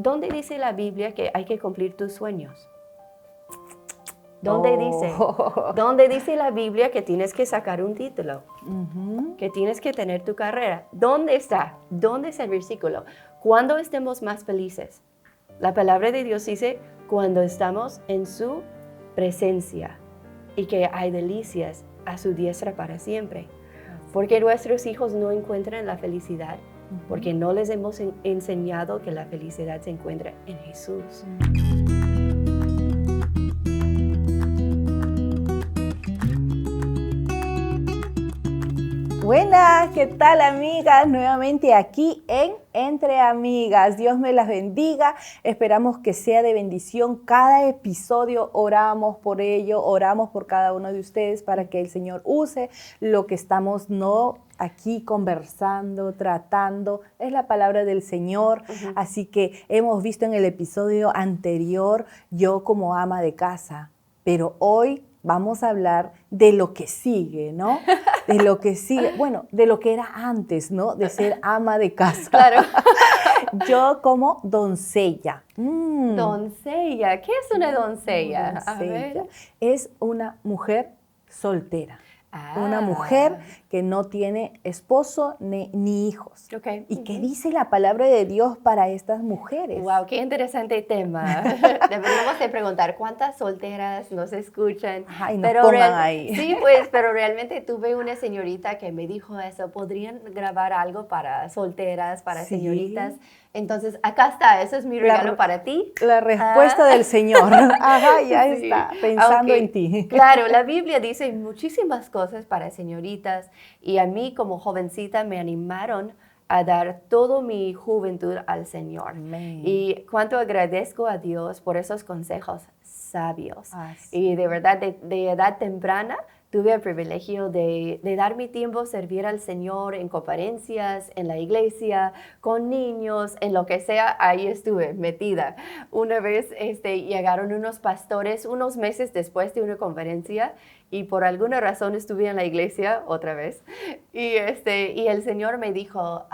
¿dónde dice la Biblia que hay que cumplir tus sueños? ¿Dónde dice? ¿Dónde dice la Biblia que tienes que sacar un título? Que tienes que tener tu carrera. ¿Dónde está? ¿Dónde está el versículo? ¿Cuándo estemos más felices? La palabra de Dios dice cuando estamos en su presencia y que hay delicias a su diestra para siempre. Porque nuestros hijos no encuentran la felicidad, porque no les hemos enseñado que la felicidad se encuentra en Jesús. Buenas, ¿qué tal, amigas? Nuevamente aquí en Entre Amigas. Dios me las bendiga. Esperamos que sea de bendición cada episodio. Oramos por ello, oramos por cada uno de ustedes para que el Señor use lo que estamos aquí conversando, tratando. Es la palabra del Señor. Así que hemos visto en el episodio anterior, yo como ama de casa, pero hoy vamos a hablar de lo que sigue, ¿no? De lo que sigue, bueno, de lo que era antes, ¿no? De ser ama de casa. Claro. Yo como doncella. Doncella, ¿qué es una doncella? Doncella. A ver. Es una mujer soltera. Una mujer que no tiene esposo ni hijos. Okay. ¿Y qué dice la palabra de Dios para estas mujeres? Wow, qué interesante tema. Deberíamos de preguntar cuántas solteras nos escuchan. Ajá, y nos pongan ahí. Sí, pues, pero realmente tuve una señorita que me dijo eso. ¿Podrían grabar algo para solteras, para señoritas? Entonces, acá está, eso es mi regalo para ti. La respuesta del Señor. Ajá, ya está, pensando en ti. Claro, la Biblia dice muchísimas cosas para señoritas y a mí como jovencita me animaron a dar toda mi juventud al Señor. Amén. Y cuánto agradezco a Dios por esos consejos sabios. Y de verdad, de edad temprana, tuve el privilegio de dar mi tiempo a servir al Señor en conferencias, en la iglesia, con niños, en lo que sea, ahí estuve metida. Una vez llegaron unos pastores unos meses después de una conferencia y por alguna razón estuve en la iglesia otra vez. Y el Señor me dijo,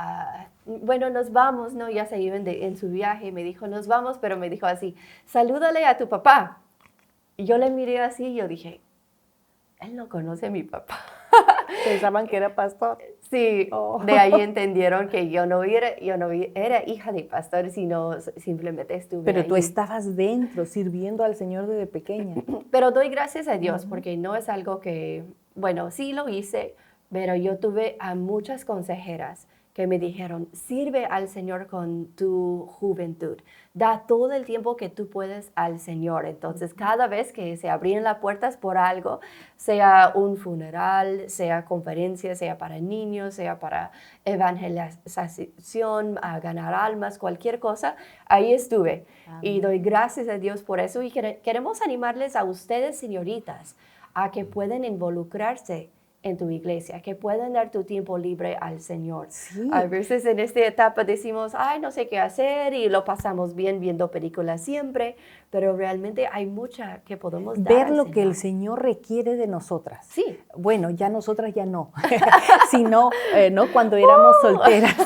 bueno, nos vamos, ¿no? Ya se iban en su viaje, me dijo, nos vamos, pero me dijo así, salúdale a tu papá. Y yo le miré así y yo dije, él no conoce a mi papá. Pensaban que era pastor. Sí, de ahí entendieron que yo no era hija de pastor, sino simplemente estuve Pero ahí. tú estabas dentro, sirviendo al Señor desde pequeña. Pero doy gracias a Dios, porque no es algo que, bueno, sí lo hice, pero yo tuve a muchas consejeras que me dijeron, sirve al Señor con tu juventud. Da todo el tiempo que tú puedes al Señor. Entonces, cada vez que se abrían las puertas por algo, sea un funeral, sea conferencia, sea para niños, sea para evangelización, a ganar almas, cualquier cosa, ahí estuve. Amén. Y doy gracias a Dios por eso. Y queremos animarles a ustedes, señoritas, a que pueden involucrarse en tu iglesia, que pueden dar tu tiempo libre al Señor. Sí. A veces en esta etapa decimos, ay, no sé qué hacer y lo pasamos bien viendo películas siempre, pero realmente hay mucha que podemos dar ver al lo Señor. Que el Señor requiere de nosotras. Sí. Bueno, ya nosotras ya no, sino ¿no? Cuando éramos solteras.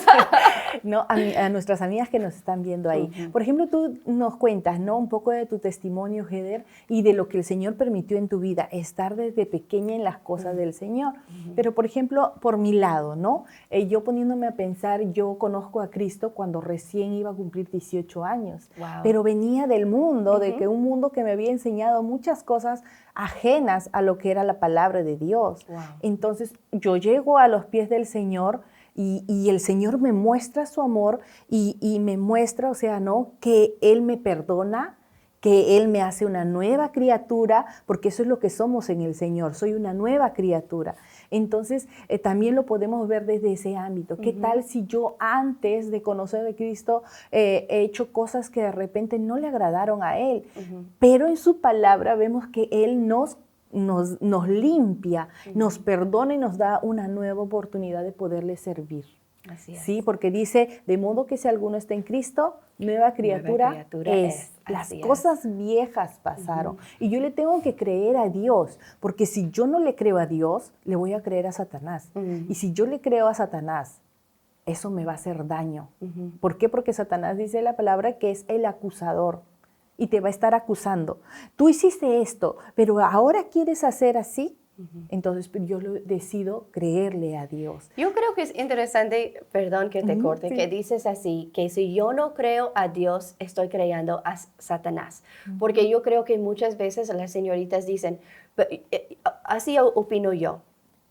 ¿No? A nuestras amigas que nos están viendo ahí. Por ejemplo, tú nos cuentas, ¿no? Un poco de tu testimonio, Heather, y de lo que el Señor permitió en tu vida, estar desde pequeña en las cosas del Señor. Pero, por ejemplo, por mi lado, ¿no? Yo poniéndome a pensar, yo conozco a Cristo cuando recién iba a cumplir 18 años. Wow. Pero venía del mundo, de que un mundo que me había enseñado muchas cosas ajenas a lo que era la palabra de Dios. Wow. Entonces, yo llego a los pies del Señor y el Señor me muestra su amor y me muestra, o sea, ¿no? Que Él me perdona, que Él me hace una nueva criatura, porque eso es lo que somos en el Señor, soy una nueva criatura. Entonces, también lo podemos ver desde ese ámbito. ¿Qué tal si yo antes de conocer a Cristo he hecho cosas que de repente no le agradaron a Él? Pero en su palabra vemos que Él nos limpia, nos perdona y nos da una nueva oportunidad de poderle servir. Así es. Sí, porque dice, de modo que si alguno está en Cristo, nueva criatura es. Las cosas viejas pasaron. Y yo le tengo que creer a Dios, porque si yo no le creo a Dios, le voy a creer a Satanás. Y si yo le creo a Satanás, eso me va a hacer daño. ¿Por qué? Porque Satanás dice la palabra que es el acusador y te va a estar acusando. Tú hiciste esto, pero ahora quieres hacer así. Entonces yo decido creerle a Dios. Yo creo que es interesante, perdón que te corte, sí. que dices así, que si yo no creo a Dios, estoy creyendo a Satanás. Porque yo creo que muchas veces las señoritas dicen, así opino yo,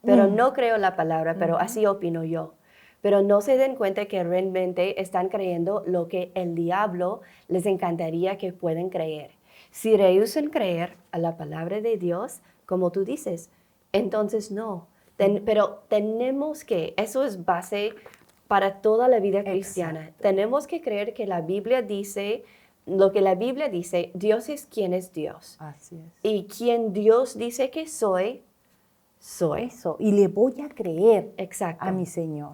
pero no creo la palabra, pero así opino yo. Pero no se den cuenta que realmente están creyendo lo que el diablo les encantaría que puedan creer. Si rehusan creer a la palabra de Dios, como tú dices, entonces no. Pero tenemos que, eso es base para toda la vida cristiana. Exacto. Tenemos que creer que la Biblia dice, lo que la Biblia dice, Dios es quien es Dios. Así es. Y quien Dios dice que soy. Eso, y le voy a creer Exacto. a mi Señor.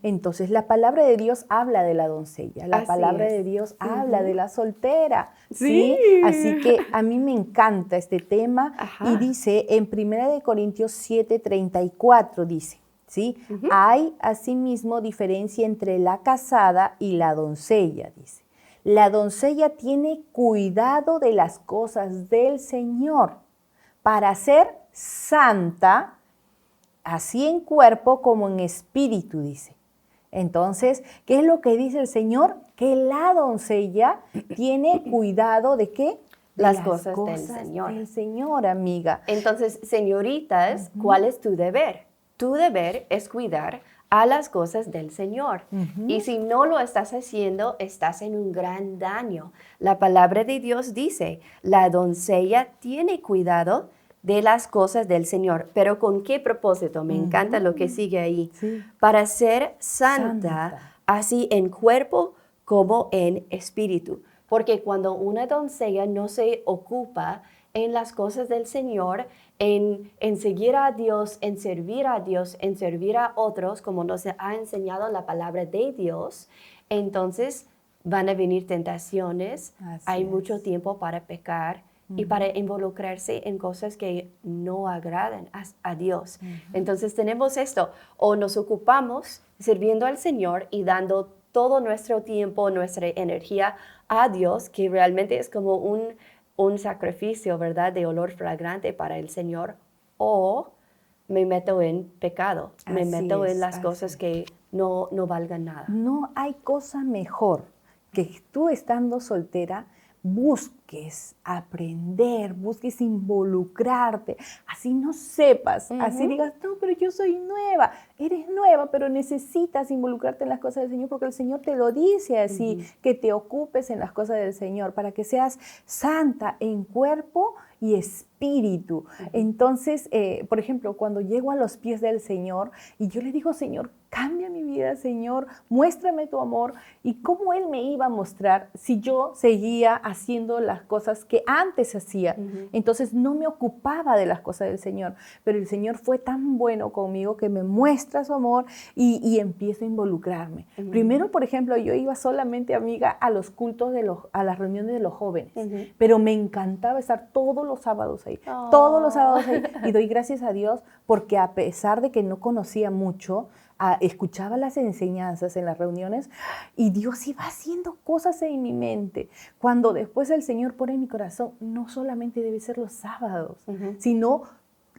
Entonces, la palabra de Dios habla de la doncella, la Así palabra es. de Dios habla de la soltera. Sí. Así que a mí me encanta este tema. Ajá. Y dice en 1 Corintios 7:34, dice, ¿sí? Hay asimismo diferencia entre la casada y la doncella, dice. La doncella tiene cuidado de las cosas del Señor para ser santa, así en cuerpo como en espíritu, dice. Entonces, ¿qué es lo que dice el Señor? Que la doncella tiene cuidado ¿de qué? De Las cosas del Señor. Del Señor, amiga. Entonces, señoritas, ¿cuál es tu deber? Tu deber es cuidar a las cosas del Señor. Y si no lo estás haciendo, estás en un gran daño. La palabra de Dios dice, la doncella tiene cuidado de las cosas del Señor. Pero ¿con qué propósito? Me encanta lo que sigue ahí. Sí. Para ser santa, así en cuerpo como en espíritu. Porque cuando una doncella no se ocupa en las cosas del Señor, en seguir a Dios, en servir a Dios, en servir a otros, como nos ha enseñado la palabra de Dios, entonces van a venir tentaciones, hay mucho tiempo para pecar y para involucrarse en cosas que no agradan a Dios. Entonces tenemos esto, o nos ocupamos sirviendo al Señor y dando todo nuestro tiempo, nuestra energía a Dios, que realmente es como un sacrificio, ¿verdad?, de olor fragrante para el Señor, o me meto en pecado, me meto en las cosas que no valgan nada. No hay cosa mejor que tú estando soltera busques aprender, busques involucrarte, así no sepas, así digas, no, pero yo soy nueva. Eres nueva, pero necesitas involucrarte en las cosas del Señor porque el Señor te lo dice así, que te ocupes en las cosas del Señor para que seas santa en cuerpo y espíritu. Entonces, por ejemplo, cuando llego a los pies del Señor y yo le digo, Señor, cambia mi vida, Señor, muéstrame tu amor. ¿Y cómo Él me iba a mostrar si yo seguía haciendo las cosas que antes hacía? Entonces no me ocupaba de las cosas del Señor, pero el Señor fue tan bueno conmigo que me muestra su amor y empiezo a involucrarme. Primero, por ejemplo, yo iba solamente, amiga, a los cultos, a las reuniones de los jóvenes, pero me encantaba estar todos los sábados ahí, todos los sábados ahí. Y doy gracias a Dios porque a pesar de que no conocía mucho, escuchaba las enseñanzas en las reuniones y Dios iba haciendo cosas en mi mente. Cuando después el Señor pone en mi corazón, no solamente debe ser los sábados, sino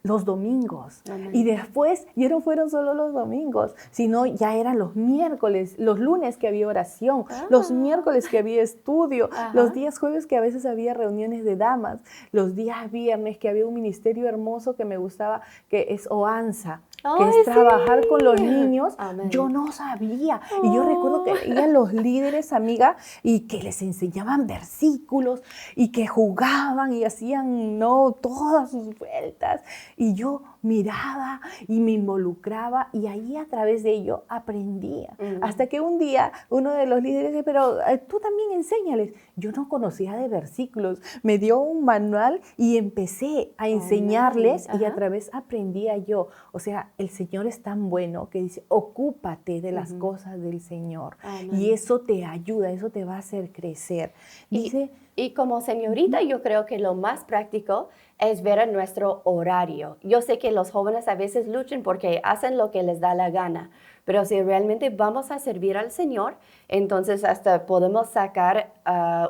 los domingos. Y después ya no fueron solo los domingos, sino ya eran los miércoles, los lunes que había oración, los miércoles que había estudio, los días jueves que a veces había reuniones de damas, los días viernes que había un ministerio hermoso que me gustaba, que es Oanza, que es trabajar con los niños. Yo no sabía. Y yo recuerdo que veían los líderes, amiga, y que les enseñaban versículos y que jugaban y hacían todas sus vueltas. Y yo miraba y me involucraba y ahí a través de ello aprendía. Hasta que un día uno de los líderes dice, pero tú también enséñales. Yo no conocía de versículos. Me dio un manual y empecé a enseñarles y a través aprendía yo. O sea, el Señor es tan bueno que dice, ocúpate de las cosas del Señor. Y eso te ayuda, eso te va a hacer crecer. Dice, y como señorita, yo creo que lo más práctico es ver nuestro horario. Yo sé que los jóvenes a veces luchan porque hacen lo que les da la gana, Pero si realmente vamos a servir al Señor, entonces hasta podemos sacar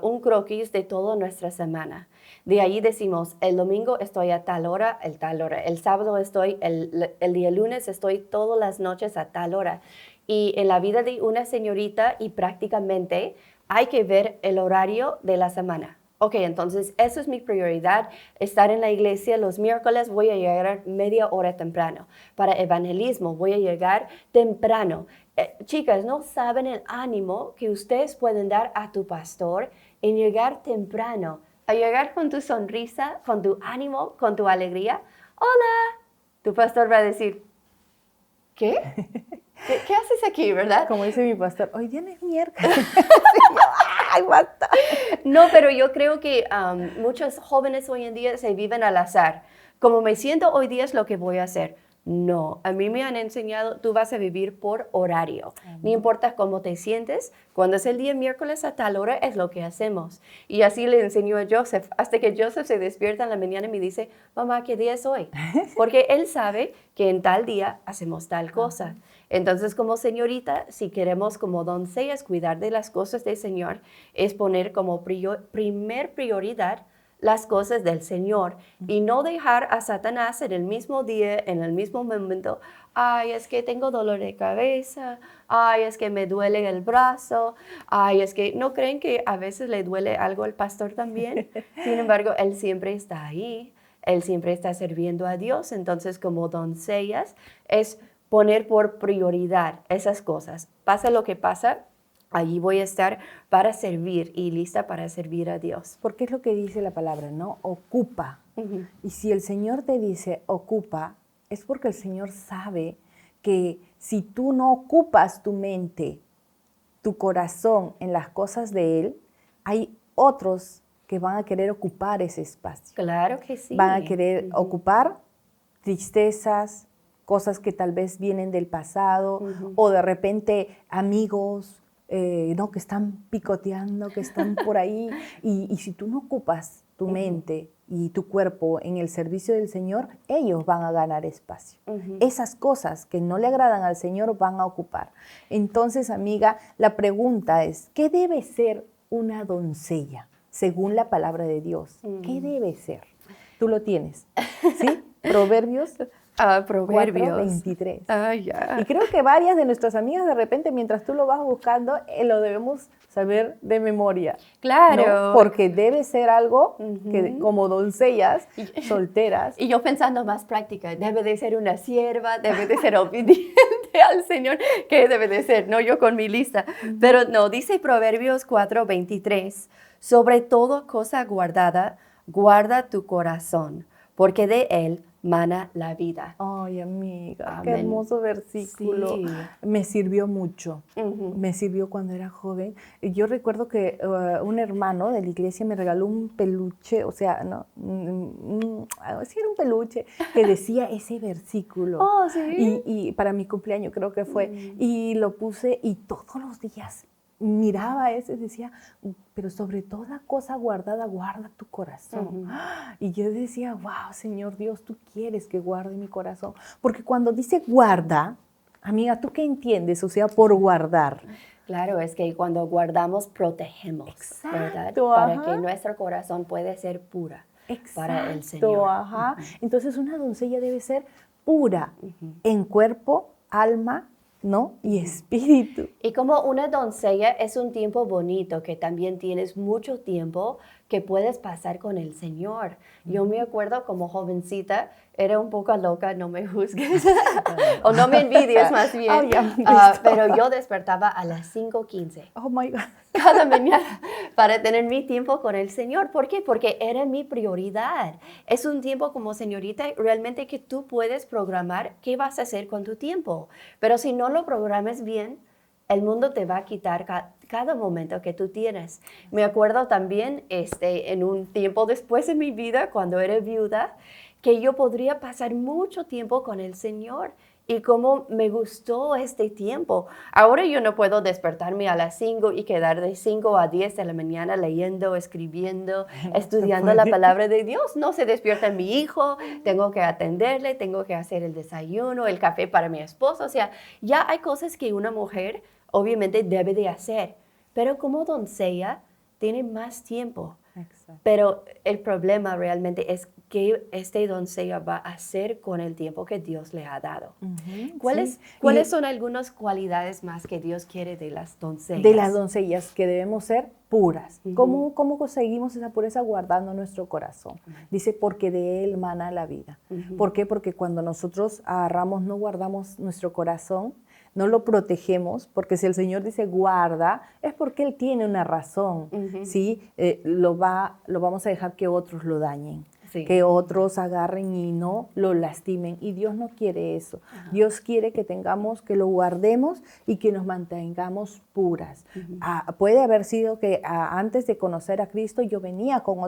un croquis de toda nuestra semana. De ahí decimos, el domingo estoy a tal hora, el sábado estoy, el día lunes estoy todas las noches a tal hora. Y en la vida de una señorita y prácticamente hay que ver el horario de la semana. Ok, entonces eso es mi prioridad, estar en la iglesia los miércoles, voy a llegar media hora temprano. Para evangelismo voy a llegar temprano. Chicas, no saben el ánimo que ustedes pueden dar a tu pastor en llegar temprano, a llegar con tu sonrisa, con tu ánimo, con tu alegría. Hola, tu pastor va a decir, ¿qué? ¿Qué haces aquí, verdad? Como dice mi pastor, hoy día no es miércoles. ¡Ay, basta! No, pero yo creo que muchos jóvenes hoy en día se viven al azar. Como me siento hoy día es lo que voy a hacer. No, a mí me han enseñado, tú vas a vivir por horario. No importa cómo te sientes, cuando es el día miércoles a tal hora es lo que hacemos. Y así le enseñó a Joseph, hasta que Joseph se despierta en la mañana y me dice, mamá, ¿qué día es hoy? Porque él sabe que en tal día hacemos tal cosa. Entonces, como señorita, si queremos como doncellas cuidar de las cosas del Señor, es poner como primer prioridad las cosas del Señor y no dejar a Satanás en el mismo día, en el mismo momento, ay, es que tengo dolor de cabeza, ay, es que me duele el brazo, ay, es que no creen que a veces le duele algo al pastor también. Sin embargo, él siempre está ahí, él siempre está sirviendo a Dios. Entonces, como doncellas, es poner por prioridad esas cosas. Pasa lo que pasa, allí voy a estar para servir y lista para servir a Dios. Porque es lo que dice la palabra, ¿no? Ocupa. Y si el Señor te dice ocupa, es porque el Señor sabe que si tú no ocupas tu mente, tu corazón en las cosas de Él, hay otros que van a querer ocupar ese espacio. Claro que sí. Van a querer ocupar tristezas, cosas que tal vez vienen del pasado, o de repente amigos, ¿no? Que están picoteando, que están por ahí. Y si tú no ocupas tu mente y tu cuerpo en el servicio del Señor, ellos van a ganar espacio. Esas cosas que no le agradan al Señor van a ocupar. Entonces, amiga, la pregunta es, ¿qué debe ser una doncella según la palabra de Dios? ¿Qué debe ser? Tú lo tienes, ¿sí? Proverbios. Proverbios 23. Ya. Y creo que varias de nuestras amigas de repente, mientras tú lo vas buscando, lo debemos saber de memoria. Claro. ¿No? Porque debe ser algo que como doncellas, solteras. Y yo pensando más práctica, debe de ser una sierva, debe de ser obediente al Señor, ¿qué debe de ser? No, yo con mi lista. Pero no, dice Proverbios 4:23, sobre toda cosa guardada, guarda tu corazón, porque de él mana la vida. Ay, amiga, Amén. Qué hermoso versículo. Sí. Me sirvió mucho. Me sirvió cuando era joven. Yo recuerdo que un hermano de la iglesia me regaló un peluche, o sea, no, sí era un peluche que decía ese versículo. Oh, sí. Y para mi cumpleaños creo que fue. Y lo puse y todos los días miraba ese y decía, pero sobre toda cosa guardada, guarda tu corazón. Y yo decía, wow, Señor Dios, tú quieres que guarde mi corazón. Porque cuando dice guarda, amiga, ¿tú qué entiendes? O sea, por guardar. Claro, es que cuando guardamos, protegemos, Exacto, ¿verdad? ajá. Para que nuestro corazón pueda ser pura para el Señor. Ajá. Entonces, una doncella debe ser pura en cuerpo, alma, ¿no? Y espíritu. Y como una doncella es un tiempo bonito, que también tienes mucho tiempo que puedes pasar con el Señor. Yo me acuerdo como jovencita, era un poco loca, no me juzgues, o no me envidies más bien, pero yo despertaba a las 5:15. Oh my God. Cada mañana para tener mi tiempo con el Señor. ¿Por qué? Porque era mi prioridad. Es un tiempo como señorita realmente que tú puedes programar qué vas a hacer con tu tiempo. Pero si no lo programas bien, el mundo te va a quitar cada momento que tú tienes. Me acuerdo también en un tiempo después de mi vida, cuando era viuda, que yo podría pasar mucho tiempo con el Señor y cómo me gustó este tiempo. Ahora yo no puedo despertarme a las 5 y quedar de 5 a 10 de la mañana leyendo, escribiendo, estudiando la palabra de Dios. No se despierta mi hijo, tengo que atenderle, tengo que hacer el desayuno, el café para mi esposo. O sea, ya hay cosas que una mujer obviamente debe de hacer, pero como doncella tiene más tiempo. Exacto. Pero el problema realmente es qué este doncella va a hacer con el tiempo que Dios le ha dado. ¿Cuáles son algunas cualidades más que Dios quiere de las doncellas? De las doncellas, que debemos ser puras. ¿Cómo conseguimos esa pureza? Guardando nuestro corazón. Dice, porque de él mana la vida. ¿Por qué? Porque cuando nosotros agarramos, no guardamos nuestro corazón, no lo protegemos, porque si el Señor dice guarda, es porque Él tiene una razón, ¿sí? Lo vamos a dejar que otros lo dañen, que otros agarren y no lo lastimen, y Dios no quiere eso. Dios quiere que que lo guardemos y que nos mantengamos puras. Puede haber sido que antes de conocer a Cristo yo venía con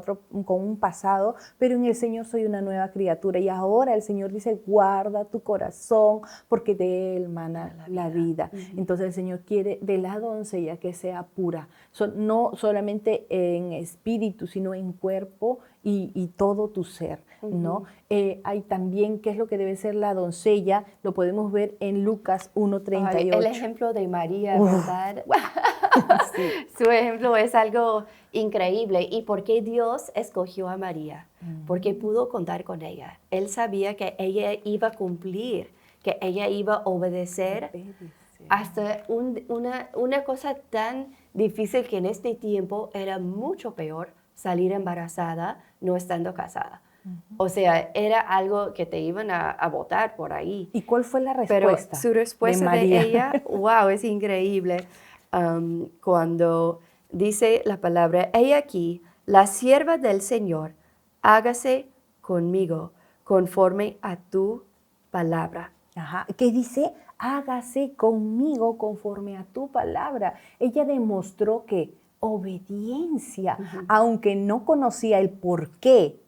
un pasado, pero en el Señor soy una nueva criatura, y ahora el Señor dice guarda tu corazón porque de él mana la vida. Entonces el Señor quiere de la doncella que sea pura, no solamente en espíritu, sino en cuerpo y todo tu ser, ¿no? Hay también qué es lo que debe ser la doncella, lo podemos ver en Lucas 1:38. El ejemplo de María, ¿verdad? Su ejemplo es algo increíble. ¿Y por qué Dios escogió a María? Porque pudo contar con ella. Él sabía que ella iba a cumplir, que ella iba a obedecer. Hasta una cosa tan difícil que en este tiempo era mucho peor salir embarazada no estando casada. O sea, era algo que te iban a botar por ahí. ¿Y cuál fue la respuesta? Pero su respuesta de ella, wow, es increíble. Cuando dice la palabra, he aquí, la sierva del Señor, hágase conmigo conforme a tu palabra. ¿Qué dice? Hágase conmigo conforme a tu palabra. Ella demostró que obediencia, aunque no conocía el por qué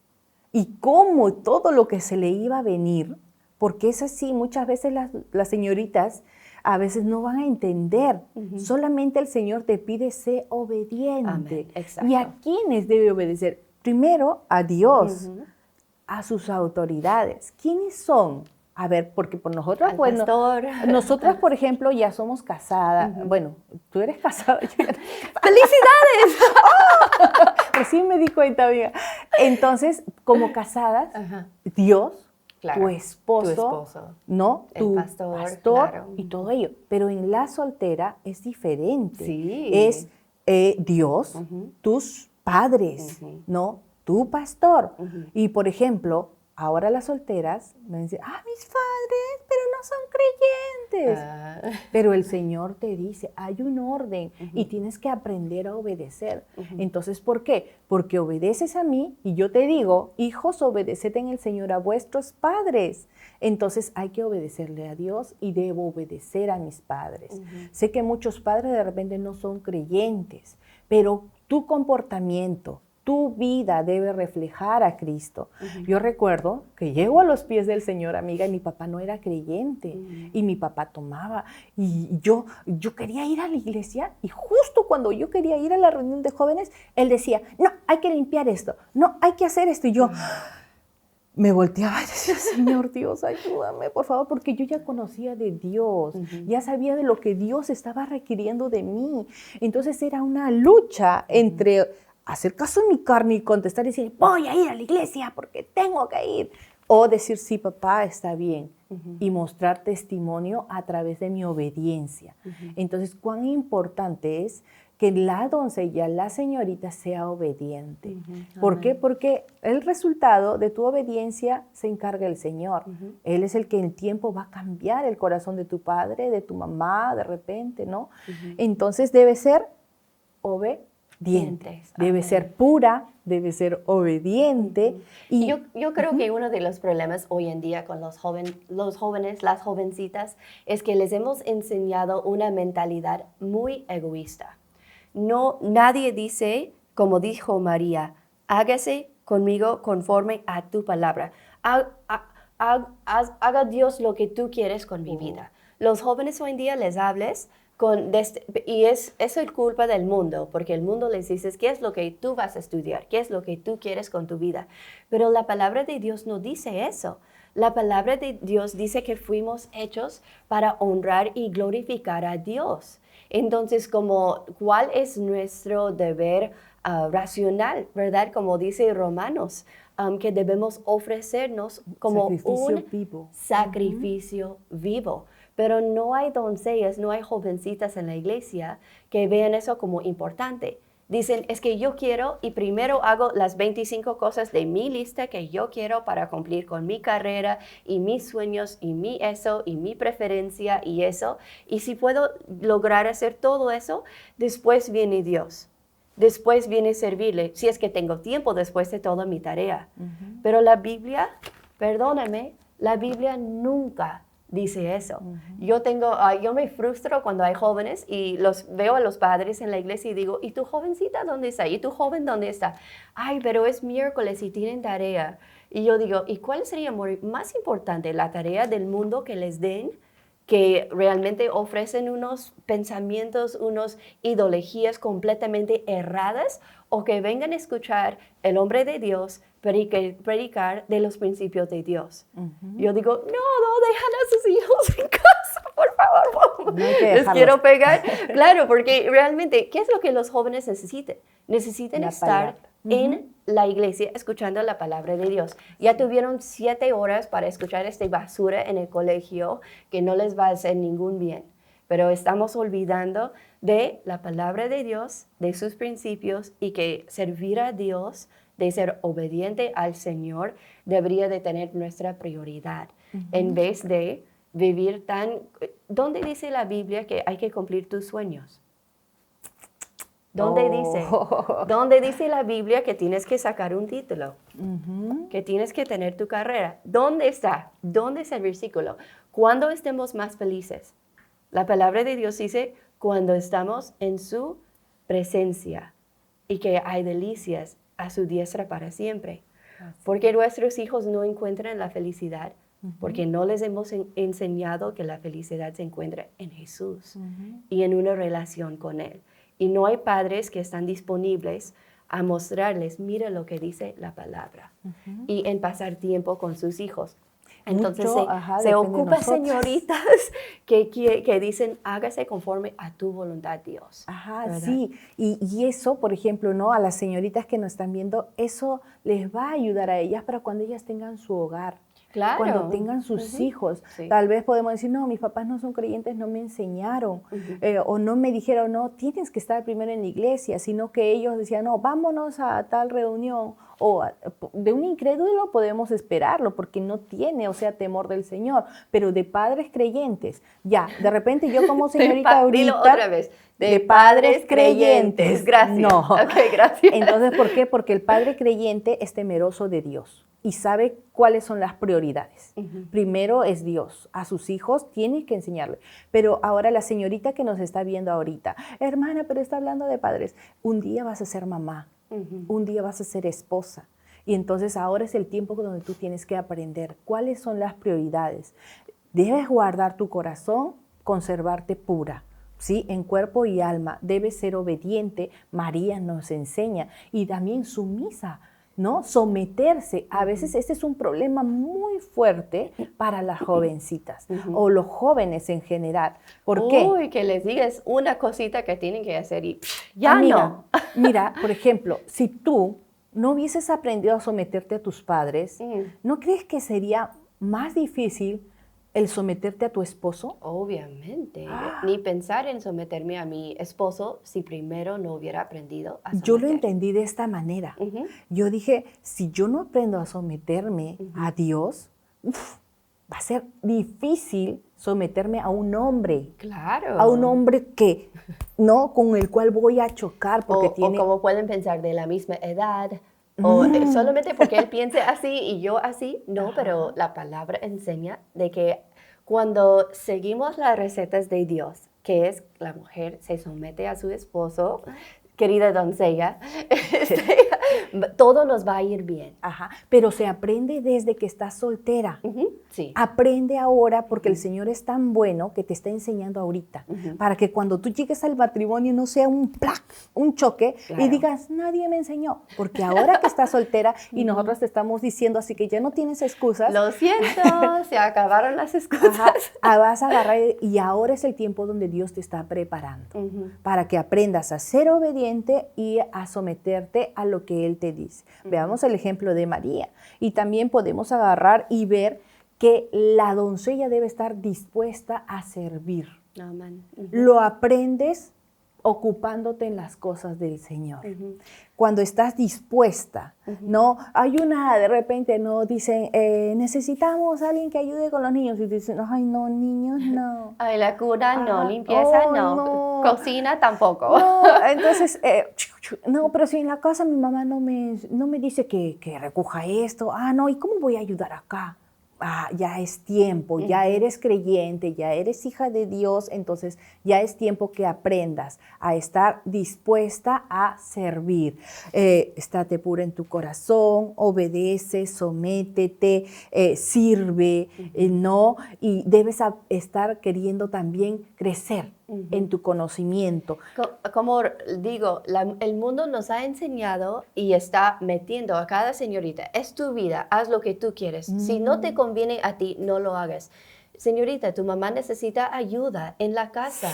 y cómo todo lo que se le iba a venir, porque es así, muchas veces las señoritas a veces no van a entender. Solamente el Señor te pide ser obediente. ¿Y a quiénes debe obedecer? Primero a Dios, a sus autoridades. ¿Quiénes son? A ver, porque por nosotras, bueno, nosotras, por ejemplo, ya somos casadas. Bueno, tú eres casada, yo ya eres casada. ¡Felicidades! Recién me di cuenta, amiga. Entonces, como casadas, Dios, tu esposo, ¿no? El tu pastor y todo ello. Pero en la soltera es diferente. Sí. Es Dios, tus padres, ¿no? Tu pastor. Y, por ejemplo, ahora las solteras me dicen, mis padres, pero no son creyentes. Pero el Señor te dice, hay un orden y tienes que aprender a obedecer. Entonces, ¿por qué? Porque obedeces a mí y yo te digo, hijos, obedeced en el Señor a vuestros padres. Entonces hay que obedecerle a Dios y debo obedecer a mis padres. Sé que muchos padres de repente no son creyentes, pero tu comportamiento, tu vida debe reflejar a Cristo. Yo recuerdo que llego a los pies del Señor, amiga, y mi papá no era creyente, y mi papá tomaba, y yo quería ir a la iglesia, y justo cuando yo quería ir a la reunión de jóvenes, él decía, no, hay que limpiar esto, no, hay que hacer esto, y yo me volteaba y decía, Señor Dios, ayúdame, por favor, porque yo ya conocía de Dios, ya sabía de lo que Dios estaba requiriendo de mí. Entonces era una lucha entre hacer caso en mi carne y contestar y decir, voy a ir a la iglesia porque tengo que ir. O decir, sí, papá, está bien. Y mostrar testimonio a través de mi obediencia. Entonces, cuán importante es que la doncella, la señorita, sea obediente. ¿Por qué? Porque el resultado de tu obediencia se encarga el Señor. Él es el que en tiempo va a cambiar el corazón de tu padre, de tu mamá, de repente, ¿no? Entonces, debe ser obediente. Debe ser pura, debe ser obediente. Y yo creo que uno de los problemas hoy en día con los jóvenes, las jovencitas, es que les hemos enseñado una mentalidad muy egoísta. No, nadie dice, como dijo María, hágase conmigo conforme a tu palabra. haga Dios lo que tú quieres con mi vida. Los jóvenes hoy en día les hables y eso es culpa del mundo, porque el mundo les dice, ¿qué es lo que tú vas a estudiar? ¿Qué es lo que tú quieres con tu vida? Pero la palabra de Dios no dice eso. La palabra de Dios dice que fuimos hechos para honrar y glorificar a Dios. Entonces, ¿cuál es nuestro deber racional, verdad? Como dice Romanos, que debemos ofrecernos como un sacrificio vivo. Pero no hay doncellas, no hay jovencitas en la iglesia que vean eso como importante. Dicen, es que yo quiero y primero hago las 25 cosas de mi lista que yo quiero para cumplir con mi carrera y mis sueños y mi preferencia y eso. Y si puedo lograr hacer todo eso, después viene Dios. Después viene servirle, si es que tengo tiempo después de toda mi tarea. Pero la Biblia, perdóname, la Biblia nunca dice eso. Yo me frustro cuando hay jóvenes y veo a los padres en la iglesia y digo, ¿y tu jovencita dónde está? ¿Y tu joven dónde está? Ay, pero es miércoles y tienen tarea. Y yo digo, ¿y cuál sería más importante? ¿La tarea del mundo que les den? Que realmente ofrecen unos pensamientos, unas ideologías completamente erradas, o que vengan a escuchar el hombre de Dios predicar de los principios de Dios. Yo digo, no, dejan a sus hijos en casa, por favor. No les quiero pegar. Claro, porque realmente, ¿qué es lo que los jóvenes necesitan? Necesitan estar en la iglesia escuchando la palabra de Dios. Ya tuvieron 7 horas para escuchar esta basura en el colegio que no les va a hacer ningún bien. Pero estamos olvidando de la palabra de Dios, de sus principios, y que servir a Dios, de ser obediente al Señor, debería de tener nuestra prioridad. En vez de vivir ¿Dónde dice la Biblia que hay que cumplir tus sueños? ¿Dónde dice la Biblia que tienes que sacar un título? Que tienes que tener tu carrera. ¿Dónde está? ¿Dónde es el versículo? ¿Cuándo estemos más felices? La palabra de Dios dice, cuando estamos en su presencia y que hay delicias a su diestra para siempre. Porque nuestros hijos no encuentran la felicidad, porque no les hemos enseñado que la felicidad se encuentra en Jesús y en una relación con Él. Y no hay padres que están disponibles a mostrarles, mira lo que dice la palabra, y en pasar tiempo con sus hijos. Entonces se ocupa señoritas que dicen, hágase conforme a tu voluntad, Dios. ¿Verdad? Sí. Y eso, por ejemplo, ¿no? A las señoritas que nos están viendo, eso les va a ayudar a ellas para cuando ellas tengan su hogar. Claro. Cuando tengan sus hijos. Sí. Tal vez podemos decir, no, mis papás no son creyentes, no me enseñaron. O no me dijeron, no, tienes que estar primero en la iglesia, sino que ellos decían, no, vámonos a tal reunión. O de un incrédulo podemos esperarlo porque no tiene, temor del Señor. Pero de padres creyentes, ya, de repente yo como señorita ahorita... Dilo otra vez. De padres creyentes. Gracias. No. Ok, gracias. Entonces, ¿por qué? Porque el padre creyente es temeroso de Dios y sabe cuáles son las prioridades. Primero es Dios. A sus hijos tiene que enseñarle. Pero ahora la señorita que nos está viendo ahorita, hermana, pero está hablando de padres. Un día vas a ser mamá. Un día vas a ser esposa. Y entonces ahora es el tiempo donde tú tienes que aprender cuáles son las prioridades. Debes guardar tu corazón, conservarte pura. ¿Sí? En cuerpo y alma, debes ser obediente, María nos enseña, y también sumisa, ¿no? Someterse. A veces este es un problema muy fuerte para las jovencitas o los jóvenes en general. ¿Por qué? Uy, que les digas una cosita que tienen que hacer y ya no. Mira, por ejemplo, si tú no hubieses aprendido a someterte a tus padres, ¿no crees que sería más difícil el someterte a tu esposo? Obviamente. Ni pensar en someterme a mi esposo si primero no hubiera aprendido a someter. Yo lo entendí de esta manera. Yo dije, si yo no aprendo a someterme a Dios, va a ser difícil someterme a un hombre. Claro. A un hombre que, ¿no? Con el cual voy a chocar porque tiene... O como pueden pensar de la misma edad, o solamente porque él piense así y yo así. No, pero la palabra enseña de que cuando seguimos las recetas de Dios, que es la mujer se somete a su esposo, querida doncella, todo nos va a ir bien. Ajá, pero se aprende desde que estás soltera. Sí. Aprende ahora porque el Señor es tan bueno que te está enseñando ahorita, para que cuando tú llegues al matrimonio no sea un ¡plac!, un choque, Claro. y digas, nadie me enseñó, porque ahora que estás soltera y nosotros te estamos diciendo, así que ya no tienes excusas. Lo siento, se acabaron las excusas. Vas a agarrar y ahora es el tiempo donde Dios te está preparando para que aprendas a ser obediente y a someterte a lo que Él te dice. Veamos el ejemplo de María y también podemos agarrar y ver que la doncella debe estar dispuesta a servir. Amén. Lo aprendes ocupándote en las cosas del Señor. Cuando estás dispuesta, ¿no? Hay de repente, ¿no? Dicen, necesitamos a alguien que ayude con los niños. Y dicen, ay, no, niños, no. Ay, la cura no, limpieza no, cocina tampoco. No, entonces, no, pero si en la casa mi mamá no me dice que recoja esto. No, ¿y cómo voy a ayudar acá? Ya es tiempo, ya eres creyente, ya eres hija de Dios, entonces ya es tiempo que aprendas a estar dispuesta a servir. Estate pura en tu corazón, obedece, sométete, sirve, ¿no? Y debes estar queriendo también crecer en tu conocimiento. Como digo, el mundo nos ha enseñado y está metiendo a cada señorita, es tu vida, haz lo que tú quieres. Si no te conviene a ti, no lo hagas. Señorita, tu mamá necesita ayuda en la casa.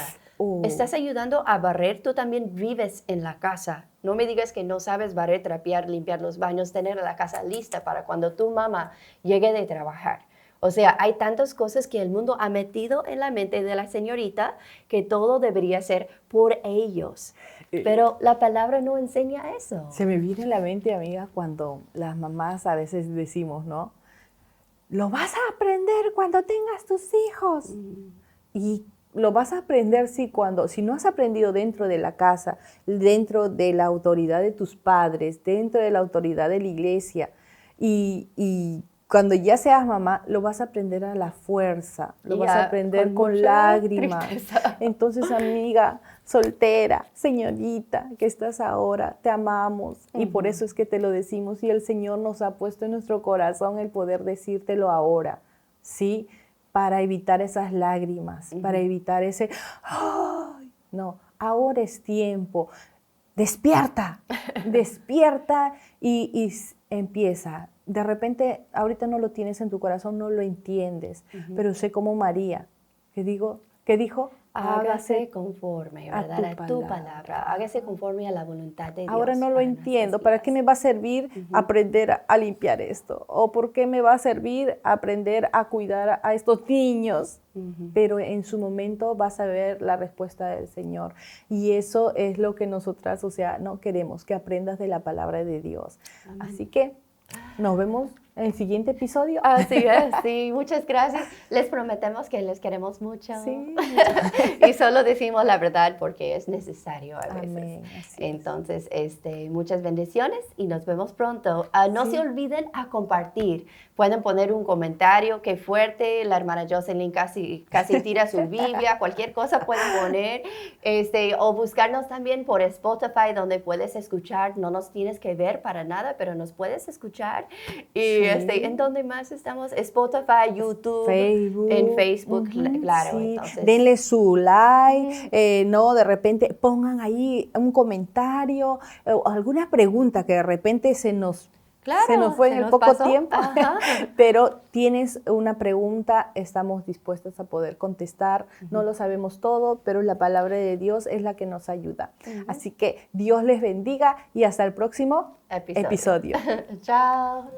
Estás ayudando a barrer, tú también vives en la casa. No me digas que no sabes barrer, trapear, limpiar los baños, tener la casa lista para cuando tu mamá llegue de trabajar. O sea, hay tantas cosas que el mundo ha metido en la mente de la señorita que todo debería ser por ellos. Pero la palabra no enseña eso. Se me viene a la mente, amiga, cuando las mamás a veces decimos, ¿no? Lo vas a aprender cuando tengas tus hijos. Y lo vas a aprender si no has aprendido dentro de la casa, dentro de la autoridad de tus padres, dentro de la autoridad de la iglesia y cuando ya seas mamá, lo vas a aprender a la fuerza, lo vas a aprender con lágrimas. Tristeza. Entonces, amiga, soltera, señorita, que estás ahora, te amamos y por eso es que te lo decimos y el Señor nos ha puesto en nuestro corazón el poder decírtelo ahora, ¿sí? Para evitar esas lágrimas, para evitar ese, ¡ay! No, ahora es tiempo. Despierta, despierta y empieza. De repente, ahorita no lo tienes en tu corazón, no lo entiendes, pero sé como María, que dijo, hágase conforme, ¿verdad? A tu palabra, hágase conforme a la voluntad de Dios. Ahora no lo entiendo, ¿para qué me va a servir aprender a limpiar esto? ¿O por qué me va a servir aprender a cuidar a estos niños? Pero en su momento vas a ver la respuesta del Señor. Y eso es lo que nosotras, no queremos, que aprendas de la palabra de Dios. Así que nos vemos en el siguiente episodio. Así es, sí, muchas gracias. Les prometemos que les queremos mucho. Sí. Y solo decimos la verdad porque es necesario a veces. Amén. Entonces, muchas bendiciones y nos vemos pronto. No se olviden a compartir. Pueden poner un comentario, qué fuerte, la hermana Jocelyn casi tira su Biblia, cualquier cosa pueden poner. O buscarnos también por Spotify, donde puedes escuchar. No nos tienes que ver para nada, pero nos puedes escuchar. Y ¿en dónde más estamos? Spotify, YouTube, Facebook. En Facebook, claro. Sí. Entonces, denle su like, no, de repente pongan ahí un comentario o alguna pregunta que de repente se nos fue en el poco tiempo, pero tienes una pregunta, estamos dispuestas a poder contestar, no lo sabemos todo, pero la palabra de Dios es la que nos ayuda. Así que Dios les bendiga y hasta el próximo episodio. Chao.